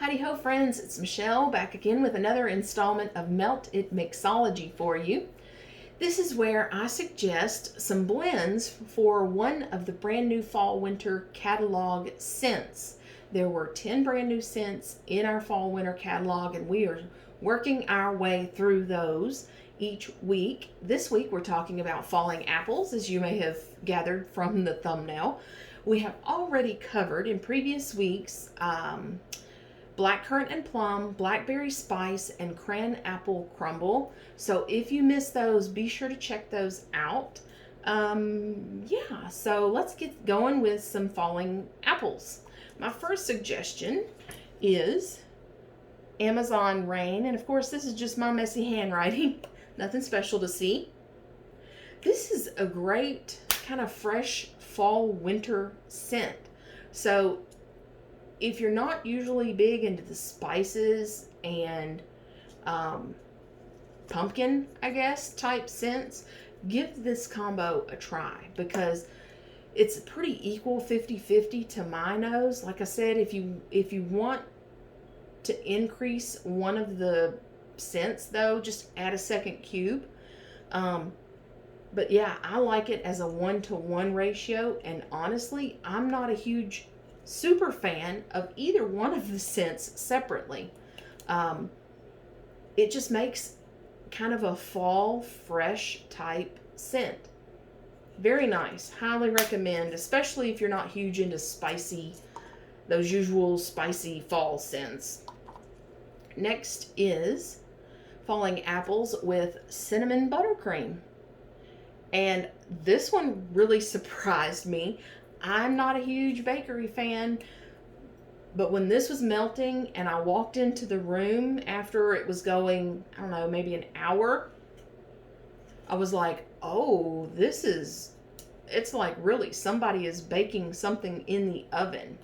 Howdy ho friends, it's Michelle back again with another installment of Melt It Mixology for you. This is where I suggest some blends for one of the brand new fall winter catalog scents. There were 10 brand new scents in our fall winter catalog and we are working our way through those each week. This week we're talking about falling apples, as you may have gathered from the thumbnail. We have already covered in previous weeks blackcurrant and plum, blackberry spice, and cran apple crumble. So if you missed those, be sure to check those out. So let's get going with some falling apples. My first suggestion is Amazon Rain, and of course this is just my messy handwriting, nothing special to see. This is a great kind of fresh fall winter scent. So if you're not usually big into the spices and pumpkin, I guess, type scents, give this combo a try because it's pretty equal 50-50 to my nose. Like I said, if you want to increase one of the scents though, just add a second cube. But yeah, I like it as a 1-to-1 ratio, and honestly, I'm not a huge super fan of either one of the scents separately. It just makes kind of a fall fresh type scent. Very nice. Highly recommend, especially if you're not huge into spicy, those usual spicy fall scents. Next is Falling Apples with Cinnamon Buttercream. And this one really surprised me. I'm not a huge bakery fan, but when this was melting and I walked into the room after it was going, I don't know, maybe an hour, I was like, oh, it's like really somebody is baking something in the oven.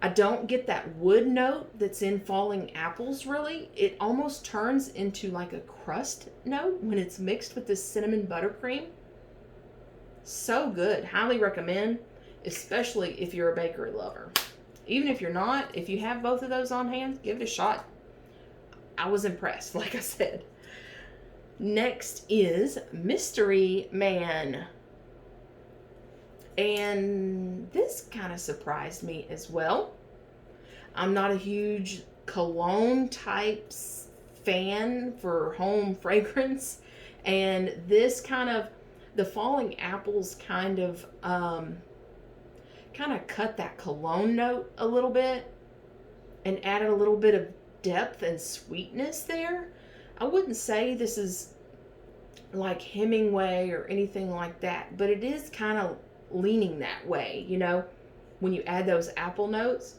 I don't get that wood note that's in Falling Apples really. It almost turns into like a crust note when it's mixed with this cinnamon buttercream. So good. Highly recommend, especially if you're a bakery lover. Even if you're not, if you have both of those on hand, give it a shot. I was impressed, like I said. Next is Mystery Man. And this kind of surprised me as well. I'm not a huge cologne type fan for home fragrance, and this kind of, the Falling Apples kind of cut that cologne note a little bit and added a little bit of depth and sweetness there. I wouldn't say this is like Hemingway or anything like that, but it is kind of leaning that way, you know, when you add those apple notes.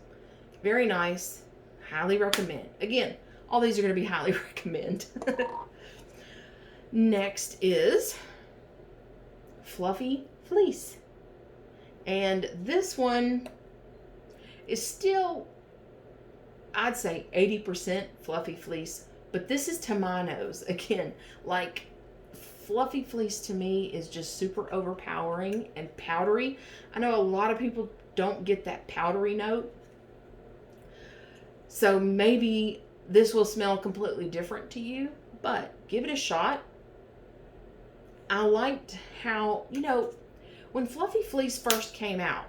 Very nice. Highly recommend. Again, all these are going to be highly recommend. Next is Fluffy Fleece. And this one is still, I'd say 80% Fluffy Fleece, but this is to my nose. Again, like Fluffy Fleece to me is just super overpowering and powdery. I know a lot of people don't get that powdery note, so maybe this will smell completely different to you, but give it a shot. I liked how, you know, when Fluffy Fleece first came out,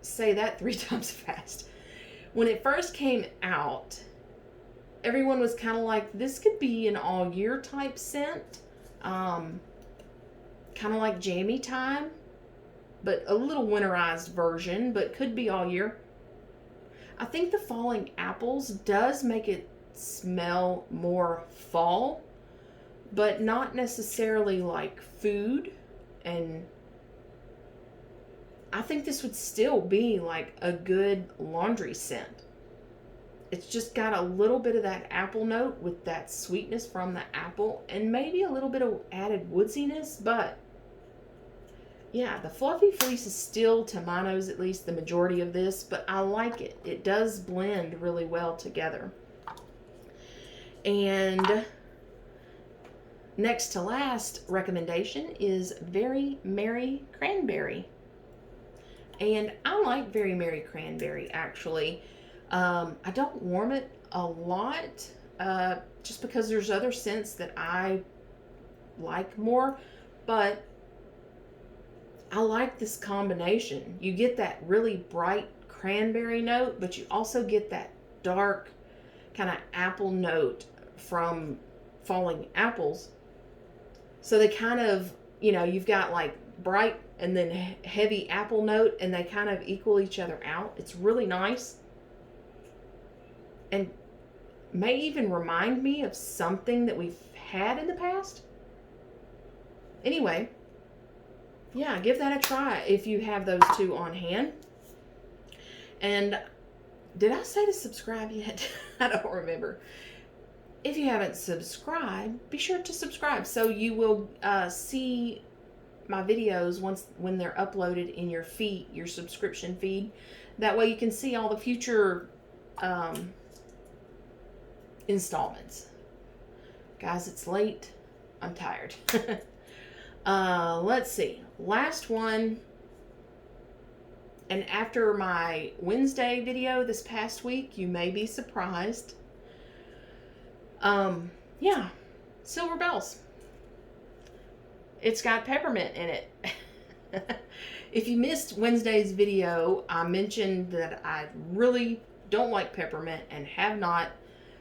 say that 3 times fast. When it first came out, everyone was kind of like, this could be an all year type scent. Kind of like jammy time, but a little winterized version, but could be all year. I think the Falling Apples does make it smell more fall, but not necessarily like food. And I think this would still be like a good laundry scent. It's just got a little bit of that apple note with that sweetness from the apple and maybe a little bit of added woodsiness, but yeah, the Fluffy Fleece is still, to my nose at least, the majority of this, but I like it. It does blend really well together. And next to last recommendation is Very Merry Cranberry. And I like Very Merry Cranberry, actually. I don't warm it a lot, just because there's other scents that I like more, but I like this combination. You get that really bright cranberry note, but you also get that dark kind of apple note from falling apples. So they kind of, you've got like bright and then heavy apple note, and they kind of equal each other out. It's really nice, and may even remind me of something that we've had in the past. Anyway, yeah, give that a try if you have those two on hand. And did I say to subscribe yet? I don't remember. If you haven't subscribed, be sure to subscribe so you will see my videos when they're uploaded in your feed, your subscription feed. That way you can see all the future installments. Guys, it's late. I'm tired. Let's see. Last one. And after my Wednesday video this past week, you may be surprised. Yeah, Silver Bells. It's got peppermint in it. If you missed Wednesday's video, I mentioned that I really don't like peppermint and have not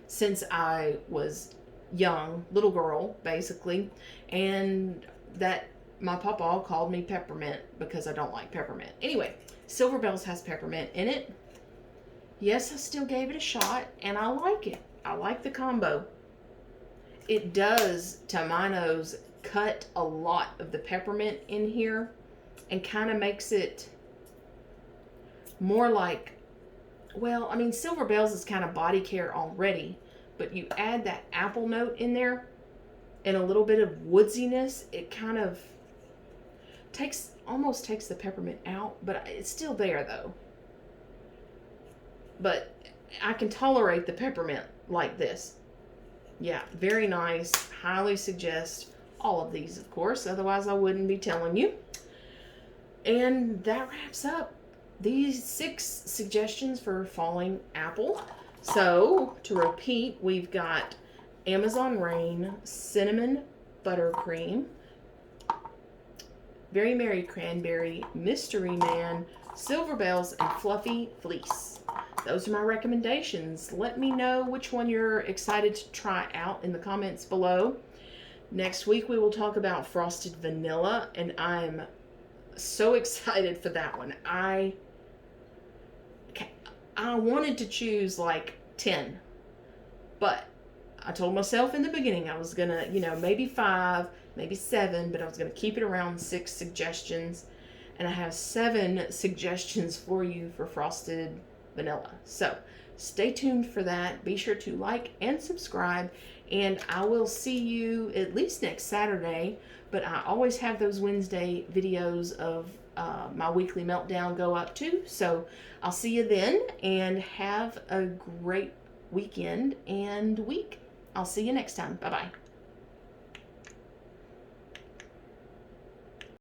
since I was young, little girl, basically, and that my papa called me peppermint because I don't like peppermint. Anyway, Silver Bells has peppermint in it. Yes, I still gave it a shot, and I like it. I like the combo. It does, to my nose, cut a lot of the peppermint in here and kind of makes it more like, well, I mean, Silver Bells is kind of body care already, but you add that apple note in there and a little bit of woodsiness, it kind of almost takes the peppermint out, but it's still there though. But I can tolerate the peppermint like this. Yeah, very nice. Highly suggest all of these, of course, otherwise I wouldn't be telling you. And that wraps up these 6 suggestions for falling apple. So, to repeat, we've got Amazon Rain, Cinnamon Buttercream, Very Merry Cranberry, Mystery Man, Silver Bells, and Fluffy Fleece. Those are my recommendations. Let me know which one you're excited to try out in the comments below. Next week we will talk about Frosted Vanilla, and I'm so excited for that one. I wanted to choose like 10, but I told myself in the beginning I was gonna, maybe 5, maybe 7, but I was gonna keep it around 6 suggestions, and I have 7 suggestions for you for Frosted Vanilla. So stay tuned for that. Be sure to like and subscribe, and I will see you at least next Saturday, but I always have those Wednesday videos of my weekly meltdown go up too. So I'll see you then, and have a great weekend and week. I'll see you next time. Bye-bye.